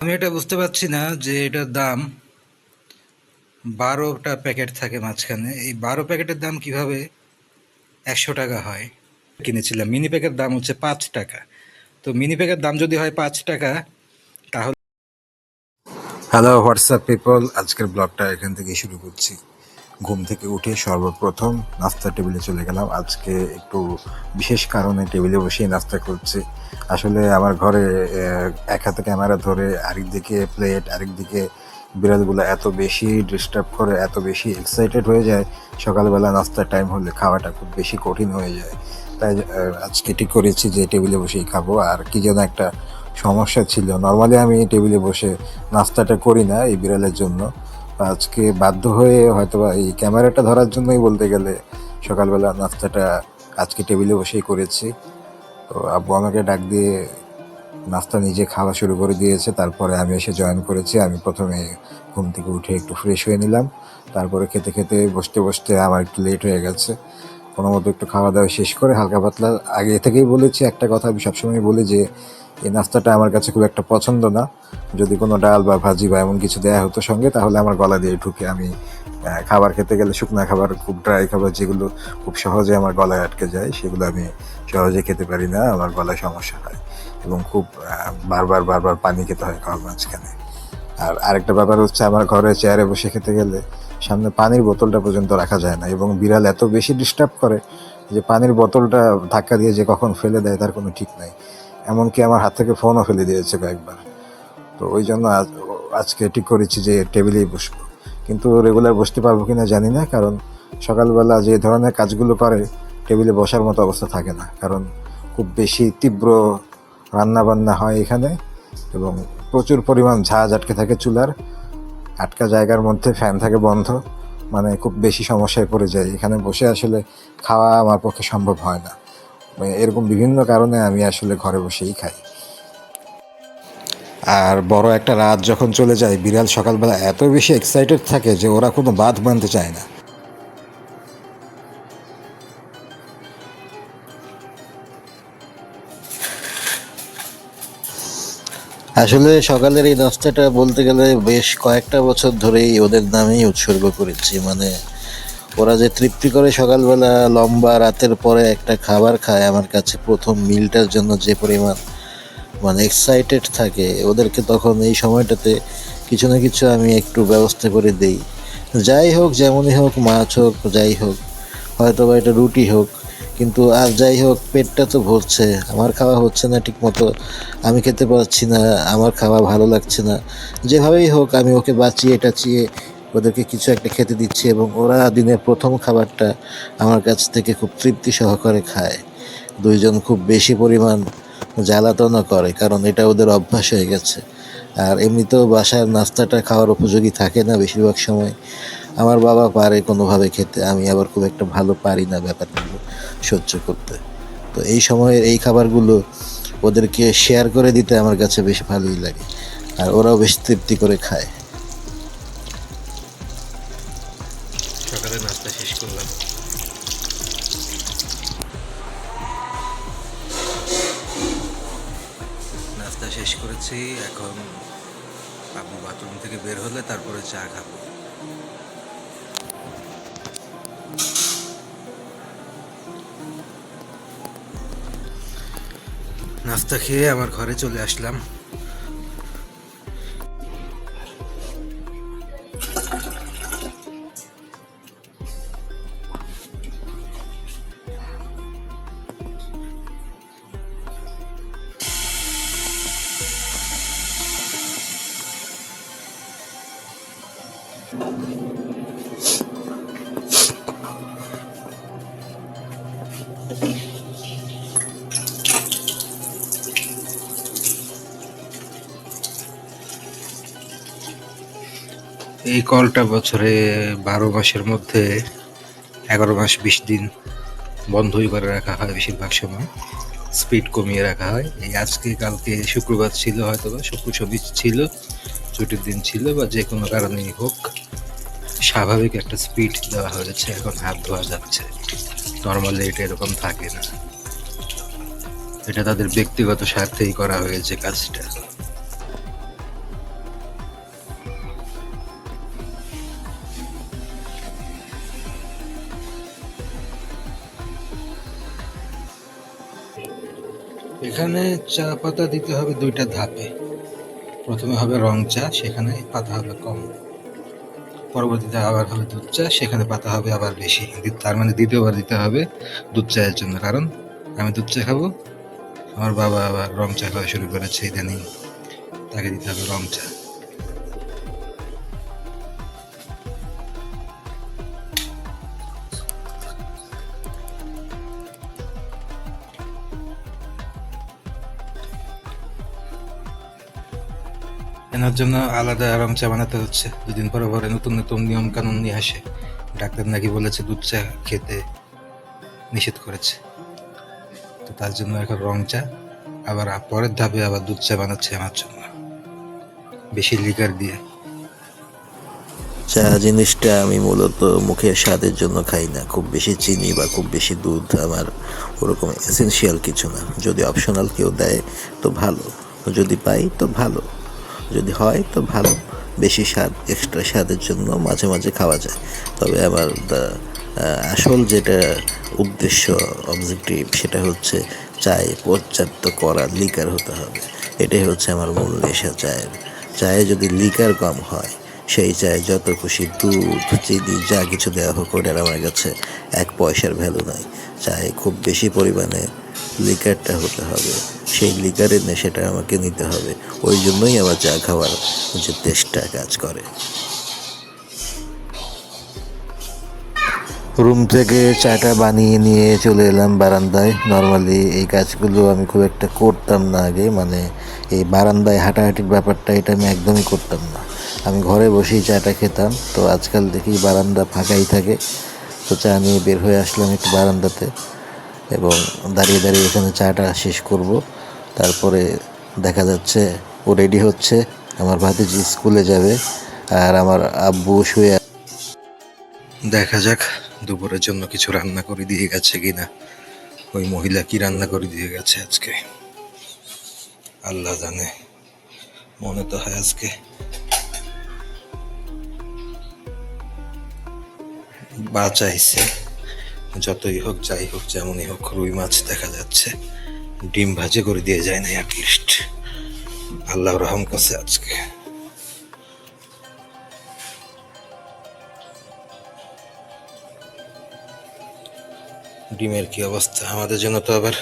আমি এটা বুঝতে পারছি না যে এটার দাম 12টা প্যাকেট থাকে মাঝখানে, এই 12 প্যাকেটের দাম কিভাবে 100 টাকা হয়। কিনেছিলাম মিনি প্যাকের দাম হচ্ছে 5 টাকা। তো মিনি প্যাকের দাম যদি হয় 5 টাকা, তাহলে হ্যালো হোয়াটসঅ্যাপ পিপল, আজকের ব্লগটা এখান থেকে শুরু করছি। ঘুম থেকে উঠে সর্বপ্রথম নাস্তার টেবিলে চলে গেলাম। আজকে একটু বিশেষ কারণে টেবিলে বসেই নাস্তা করছি। আসলে আমার ঘরে এক হাতে ক্যামেরা ধরে আরেকদিকে প্লেট, আরেকদিকে বিড়ালগুলো এত বেশি ডিস্টার্ব করে, এত বেশি এক্সাইটেড হয়ে যায় সকালবেলা নাস্তার টাইম হলে, খাওয়াটা খুব বেশি কঠিন হয়ে যায়। তাই আজকে ঠিক করেছি যে টেবিলে বসেই খাবো। আর কি যেন একটা সমস্যা ছিল, নর্মালি আমি টেবিলে বসে নাস্তাটা করি না এই বিড়ালের জন্য। আজকে বাধ্য হয়ে হয়তোবা এই ক্যামেরাটা ধরার জন্যই বলতে গেলে সকালবেলা নাস্তাটা আজকে টেবিলে বসেই করেছি। তো আব্বু আমাকে ডাক দিয়ে নাস্তা নিজে খাওয়া শুরু করে দিয়েছে, তারপরে আমি এসে জয়েন করেছি। আমি প্রথমে ঘুম থেকে উঠে একটু ফ্রেশ হয়ে নিলাম, তারপরে খেতে খেতে বসতে বসতে আমার একটু লেট হয়ে গেছে। কোনো মতো একটু খাওয়া দাওয়া শেষ করে হালকা পাতলা, আগে থেকেই বলেছি একটা কথা, আমি সবসময় বলি যে এই নাস্তাটা আমার কাছে খুব একটা পছন্দ না। যদি কোনো ডাল বা ভাজি বা এমন কিছু দেয়া হতো সঙ্গে, তাহলে আমার গলা দিয়ে ঢুকে। আমি খাবার খেতে গেলে শুকনা খাবার, খুব ড্রাই খাবার যেগুলো খুব সহজে আমার গলায় আটকে যায়, সেগুলো আমি সহজে খেতে পারি না, আমার গলায় সমস্যা হয় এবং খুব বারবার বারবার পানি খেতে হয় খাওয়ার মাঝখানে। আর আরেকটা ব্যাপার হচ্ছে, আমার ঘরে চেয়ারে বসে খেতে গেলে সামনে পানির বোতলটা পর্যন্ত রাখা যায় না, এবং বিড়াল এত বেশি ডিস্টার্ব করে যে পানির বোতলটা ধাক্কা দিয়ে যে কখন ফেলে দেয় তার কোনো ঠিক নাই। এমনকি আমার হাত থেকে ফোনও ফেলে দিয়েছে কয়েকবার। তো ওই জন্য আজকে ঠিক করেছি যে টেবিলেই বসবো। কিন্তু রেগুলার বসতে পারবো কিনা জানি না, কারণ সকালবেলা যে ধরনের কাজগুলো করে টেবিলে বসার মতো অবস্থা থাকে না, কারণ খুব বেশি তীব্র রান্না বান্না হয় এখানে, এবং প্রচুর পরিমাণ ঝাঁজ আটকে থাকে চুলার। আটকা জায়গার মধ্যে ফ্যান থাকে বন্ধ, মানে খুব বেশি সমস্যায় পড়ে যায়। এখানে বসে আসলে খাওয়া আমার পক্ষে সম্ভব হয় না। এরকম বিভিন্ন কারণে আমি আসলে ঘরে বসেই খাই। আর বড় একটা রাত যখন চলে যায়, বিড়াল সকালবেলা এত বেশি এক্সাইটেড থাকে যে ওরা কোনো বাঁধ মানতে চায় না। আসলে সকালের এই নাস্তাটা বলতে গেলে বেশ কয়েকটা বছর ধরেই ওদের নামেই উৎসর্গ করেছি। মানে ওরা যে তৃপ্তি করে সকালবেলা লম্বা রাতের পরে একটা খাবার খায়, আমার কাছে প্রথম মিলটার জন্য যে পরিমাণ মানে এক্সাইটেড থাকে ওদেরকে, তখন এই সময়টাতে কিছু না কিছু আমি একটু ব্যবস্থা করে দেই। যাই হোক, যেমনই হোক, মাছ হোক, যাই হোক, হয়তো বা এটা রুটি হোক, কিন্তু আর যাই হোক, পেটটা তো ভরছে। আমার খাওয়া হচ্ছে না ঠিক মতো, আমি খেতে পারছি না, আমার খাওয়া ভালো লাগছে না। যেভাবেই হোক আমি ওকে বাঁচিয়ে টাচিয়ে ওদেরকে কিছু একটা খেতে দিচ্ছি, এবং ওরা দিনের প্রথম খাবারটা আমার কাছ থেকে খুব তৃপ্তি সহকারে খায়। দুইজন খুব বেশি পরিমাণ জ্বালাতনও করে, কারণ এটা ওদের অভ্যাস হয়ে গেছে। আর এমনিতেও বাসার নাস্তাটা খাওয়ার উপযোগী থাকে না বেশিরভাগ সময়। আমার বাবা পারে কোনোভাবে খেতে, আমি আবার খুব একটা ভালো পারি না ব্যাপারগুলো সহ্য করতে। তো এই সময়ের এই খাবারগুলো ওদেরকে শেয়ার করে দিতে আমার কাছে বেশ ভালোই লাগে, আর ওরাও বেশ তৃপ্তি করে খায়। সকালে নাস্তা শেষ করলাম। নাস্তা শেষ করেছি, এখন আব্বু বাথরুম থেকে বের হলে তারপরে চা খাবো। নাস্তা খেয়ে আমার ঘরে চলে আসলাম। এই কলটা বছরে 12 মাসের মধ্যে 11 মাস 20 দিন বন্ধই করে রাখা হয়, বেশিরভাগ সময় স্পিড কমিয়ে রাখা হয়। এই আজকে কালকে শুক্রবার ছিল, হয়তো বা শুক্র ছবি ছিল, ছুটির দিন ছিল, বা যে কোনো কারণেই হোক স্বাভাবিক একটা স্পিড দেওয়া হয়েছে। এখন হাত ধোয়া যাচ্ছে। নর্মালি এটা এরকম থাকে না, এটা তাদের ব্যক্তিগত স্বার্থেই করা হয়েছে কাজটা। এখানে চা পাতা দিতে হবে দুইটা ধাপে। প্রথমে হবে রং চা, সেখানে পাতা হবে কম। পরবর্তীতে আবার হবে দুধ চা, সেখানে পাতা হবে আবার বেশি। তার মানে দ্বিতীয়বার দিতে হবে দুধ চায়ের জন্য, কারণ আমি দুধ চা খাবো, আমার বাবা আবার রং চা খাওয়া শুরু করেছে ইদানিং, তাকে দিতে হবে রং চা। এনার জন্য আলাদা রং চা বানাতে হচ্ছে, দুদিন পরে পরে নতুন নতুন নিয়ম কানুন নিয়ে আসে। ডাক্তার নাকি বলেছে দুধ চা খেতে নিষেধ করেছে, তো তার জন্য এখন রং চা, আবার পরের ধাপে আবার দুধ চা বানাচ্ছে আমার জন্য বেশি লিকার দিয়ে। চা জিনিসটা আমি মূলত মুখের স্বাদের জন্য খাই না। খুব বেশি চিনি বা খুব বেশি দুধ আমার ওরকম এসেনশিয়াল কিছু না। যদি অপশনাল কেউ দেয় তো ভালো, যদি পাই তো ভালো, যদি হয় তো ভালো। বেশি স্বাদ, এক্সট্রা স্বাদের জন্য মাঝে মাঝে খাওয়া যায়। তবে আমার আসল যেটা উদ্দেশ্য, অবজেক্টিভ, সেটা হচ্ছে চায়ে পর্যাপ্ত করা লিকার হতে হবে। এটাই হচ্ছে আমার মূল নেশা চায়ের। চায়ে যদি লিকার কম হয়, সেই চায়ে যত খুশি দুধ, চিনি, যা কিছু দেওয়া হোক, ওটার আমার কাছে এক পয়সার ভ্যালু নাই। চায়ে খুব বেশি পরিমাণে লিকারটা হতে হবে, সেই লিকারের নেশাটা আমাকে নিতে হবে। ওই জন্যই আমার চা খাওয়ার যে টেস্টটা কাজ করে। রুম থেকে চাটা বানিয়ে নিয়ে চলে এলাম বারান্দায়। নর্মালি এই কাজগুলো আমি খুব একটা করতাম না আগে, মানে এই বারান্দায় হাঁটাহাঁটির ব্যাপারটা এটা আমি একদমই করতাম না। আমি ঘরে বসেই চাটা খেতাম। তো আজকাল দেখি বারান্দা ফাঁকাই থাকে, তো চা নিয়ে বের হয়ে আসলাম একটু বারান্দাতে, এবং দাঁড়িয়ে দাঁড়িয়ে এখানে চাটা শেষ করব। তারপরে দেখা যাচ্ছে ও রেডি হচ্ছে, আমার ভাতিজি স্কুলে যাবে, আর আমার আব্বু শুয়ে। দেখা যাক দুপুরের জন্য কিছু রান্না করে দিয়ে গেছে কিনা, ওই মহিলা কি রান্না করে দিয়ে গেছে আজকে আল্লাহ জানে। মনে তো হয় আজকে বাঁচাইছে, যতই হোক যাই হোক যেমনই হোক রুই মাছ দেখা যাচ্ছে, ডিম ভাজি করে দিয়ে যায় না অ্যাটলিস্ট। আল্লাহ রহম করছে আজকে। ডিমের কি অবস্থা, আমাদের জন্য তো আবার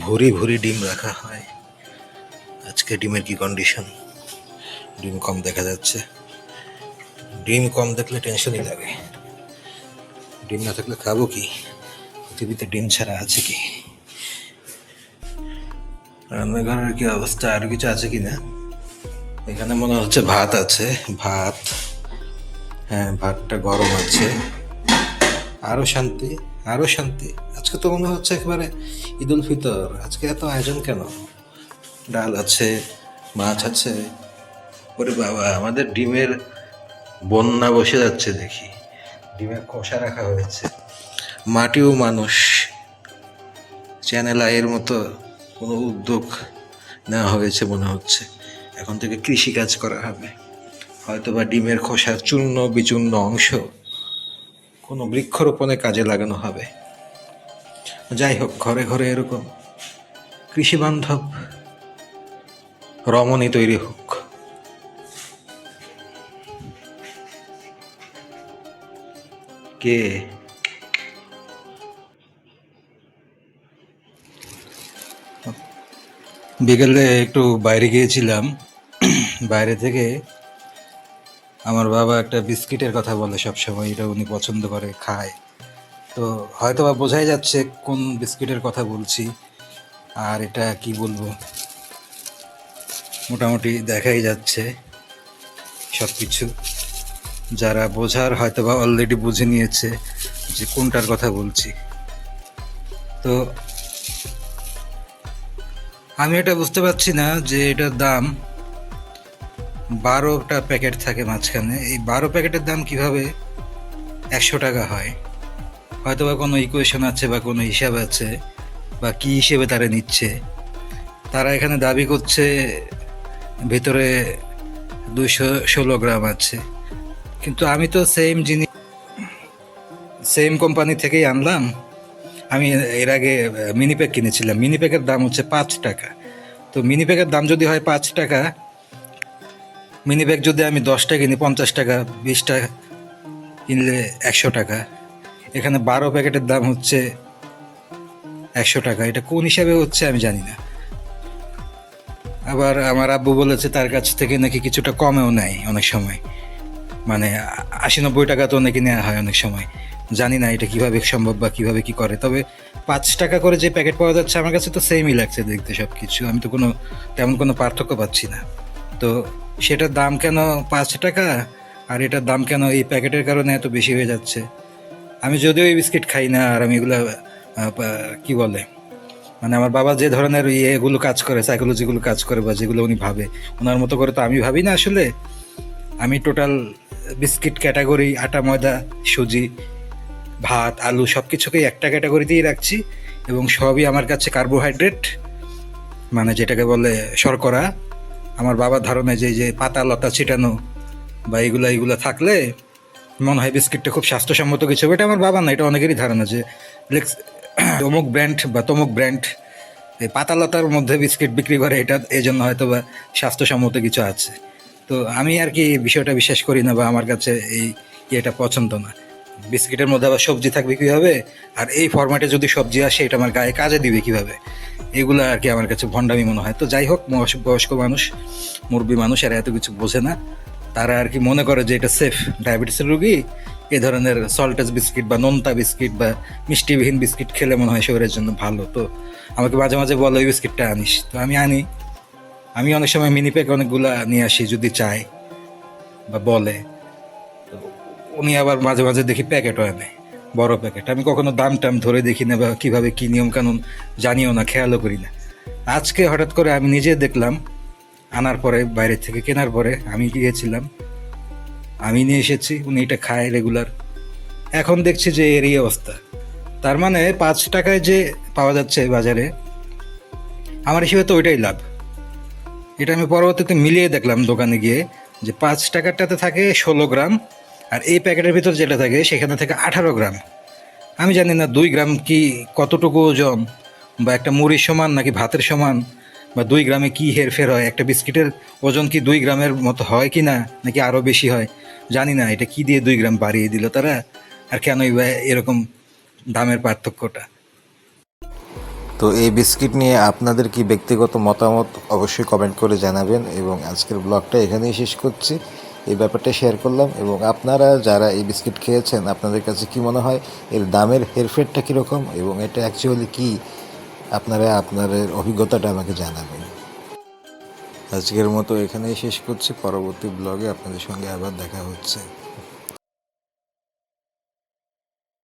ভুরি ভুরি ডিম রাখা হয়, আজকে ডিমের কি কন্ডিশন। ডিম কম দেখা যাচ্ছে, ডিম কম দেখলে টেনশনই লাগে। ডিম না থাকলে খাবো কি, পৃথিবীতে ডিম ছাড়া আছে কি। রান্নাঘরের কি অবস্থা, আর কিছু আছে কি না? এখানে মনে হচ্ছে ভাত আছে, ভাত, হ্যাঁ ভাতটা গরম আছে। আরো শান্তি, আরো শান্তি। আজকে তো মনে হচ্ছে একেবারে ঈদ উল ফিতর, আজকে এত আয়োজন কেন? ডাল আছে, মাছ আছে। ওরে বাবা, আমাদের ডিমের বন্যা বসে যাচ্ছে দেখি, ডিমের কষা রাখা হয়েছে। মাটিও মানুষ, চ্যানেল আয়ের মতো কোনো উদ্যোগ নেওয়া হয়েছে মনে হচ্ছে। এখন থেকে কৃষিকাজ করা হবে, হয়তো বা ডিমের খোসার চূর্ণ বিচূর্ণ অংশ কোনো বৃক্ষরোপণে কাজে লাগানো হবে। যাই হোক, ঘরে ঘরে এরকম কৃষি বান্ধব রমণী তৈরি হোক। কে বিকেলে একটু বাইরে গিয়েছিলাম, বাইরে থেকে আমার বাবা একটা বিস্কিটের কথা বলে সবসময়, এটা উনি পছন্দ করে, খায়। তো হয়তো বা বোঝাই যাচ্ছে কোন বিস্কিটের কথা বলছি, আর এটা কি বলবো, মোটামুটি দেখাই যাচ্ছে সব কিছু। যারা বোঝার হয়তো বা অলরেডি বুঝে নিয়েছে যে কোনটার কথা বলছি। তো আমি এটা বুঝতে পারছি না যে এটার দাম 12টা প্যাকেট থাকে মাঝখানে, এই 12 প্যাকেটের দাম কিভাবে 100 টাকা হয়। হয়তো বা কোনো ইকুয়েশন আছে বা কোনো হিসাব আছে, বা কি হিসেবে তারা নিচ্ছে। তারা এখানে দাবি করছে ভেতরে 216 গ্রাম আছে, কিন্তু আমি তো সেম জিনিস সেম কোম্পানি থেকেই আনলাম, আমি এর আগে মিনি প্যাক কিনেছিলাম, মিনি প্যাকের দাম হচ্ছে 5 টাকা। তো মিনি প্যাকের দাম যদি হয় 5 টাকা, মিনি প্যাক যদি আমি 10টা কিনি 50 টাকা, 20টা কিনলে 100 টাকা। এখানে 12 প্যাকেটের দাম হচ্ছে 100 টাকা। এটা কোন হিসাবে হচ্ছে আমি জানি না। আবার আমার আব্বু বলেছে তার কাছ থেকে নাকি কিছুটা কমেও নেয় অনেক সময়, মানে 80-90 টাকা তো নাকি নেওয়া হয় অনেক সময়। জানি না এটা কিভাবে সম্ভব বা কিভাবে কি করে, তবে 5 টাকা করে যে প্যাকেট পাওয়া যাচ্ছে আমার কাছে তো সেমই লাগছে দেখতে সব কিছু। আমি তো তেমন কোনো পার্থক্য পাচ্ছি না। তো সেটার দাম কেন 5 টাকা আর এটার দাম কেন এই প্যাকেটের কারণে এত বেশি হয়ে যাচ্ছে? আমি যদিও এই বিস্কিট খাই না, আর আমি এগুলা কি বলে, মানে আমার বাবা যে ধরনের এগুলো কাজ করে, সাইকোলজিগুলো কাজ করে বা যেগুলো উনি ভাবে, ওনার মতো করে তো আমি ভাবি না আসলে। আমি টোটাল বিস্কিট ক্যাটাগরি, আটা, ময়দা, সুজি, ভাত, আলু সব কিছুকেই একটা ক্যাটাগরিতেই রাখছি, এবং সবই আমার কাছে কার্বোহাইড্রেট, মানে যেটাকে বলে শর্করা। আমার বাবার ধারণায় যে যে পাতা লতা ছিটানো বা এগুলা থাকলে মনে হয় বিস্কিটটা খুব স্বাস্থ্যসম্মত কিছু হবে। এটা আমার বাবা না, এটা অনেকেরই ধারণা যে অমুক ব্র্যান্ড বা তমুক ব্র্যান্ড এই পাতালতার মধ্যে বিস্কিট বিক্রি করে, এটা এই জন্য হয়তো বা স্বাস্থ্যসম্মত কিছু আছে। তো আমি আর কি এই বিষয়টা বিশ্বাস করি না, বা আমার কাছে এই ইয়েটা পছন্দ না। বিস্কিটের মধ্যে আবার সবজি থাকবে কীভাবে, আর এই ফরম্যাটে যদি সবজি আসে এটা আমার গায়ে কাজে দিবে কীভাবে, এগুলো আর কি আমার কাছে ভণ্ডামি মনে হয়। তো যাই হোক, বয়স্ক মানুষ, মুরব্বী মানুষ, এরা এত কিছু বোঝে না। তারা আর কি মনে করে যে এটা সেফ, ডায়াবেটিসের রোগী এ ধরনের সল্টেজ বিস্কিট বা নোনতা বিস্কিট বা মিষ্টিবিহীন বিস্কিট খেলে মনে হয় শরীরের জন্য ভালো। তো আমাকে মাঝে মাঝে বলে ওই বিস্কিটটা আনিস, তো আমি আনি। আমি অনেক সময় মিনি প্যাক অনেকগুলা নিয়ে আসি যদি চাই বা বলে। তো উনি আবার মাঝে মাঝে দেখি প্যাকেটও আনে, বড় প্যাকেট। আমি কখনো দাম টাম ধরে দেখি না বা কীভাবে কী নিয়মকানুন জানিও না, খেয়ালও করি না। আজকে হঠাৎ করে আমি নিজে দেখলাম, আনার পরে, বাইরে থেকে কেনার পরে আমি গিয়েছিলাম, আমি নিয়ে এসেছি, উনি এটা খায় রেগুলার। এখন দেখছি যে এরই অবস্থা। তার মানে 5 টাকায় যে পাওয়া যাচ্ছে বাজারে, আমার হিসেবে তো ওইটাই লাভ। এটা আমি পরবর্তীতে মিলিয়ে দেখলাম দোকানে গিয়ে, যে 5 টাকারটাতে থাকে 16 গ্রাম, আর এই প্যাকেটের ভিতর যেটা থাকে সেখানে থাকে 18 গ্রাম। আমি জানি না 2 গ্রাম কি কতটুকু ওজন, বা একটা মুড়ির সমান নাকি ভাতের সমান, বা 2 গ্রামে কি হেরফের হয়, একটা বিস্কিটের ওজন কি 2 গ্রামের মতো হয় কি না, নাকি আরও বেশি হয় জানি না। এটা কি দিয়ে 2 গ্রাম বাড়িয়ে দিল তারা, আর কেনই বা এরকম দামের পার্থক্যটা? তো এই বিস্কিট নিয়ে আপনাদের কি ব্যক্তিগত মতামত অবশ্যই কমেন্ট করে জানাবেন, এবং আজকের ব্লগটা এখানেই শেষ করছি। এই ব্যাপারটা শেয়ার করলাম, এবং আপনারা যারা এই বিস্কিট খেয়েছেন আপনাদের কাছে কি মনে হয়, এর দামের হেরফেরটা কীরকম, এবং এটা অ্যাকচুয়ালি কি, আপনারা আপনাদের অভিজ্ঞতাটা আমাকে জানাবেন। আজকের মতো এখানেই শেষ করছি, পরবর্তী ব্লগে আপনাদের সঙ্গে আবার দেখা হচ্ছে।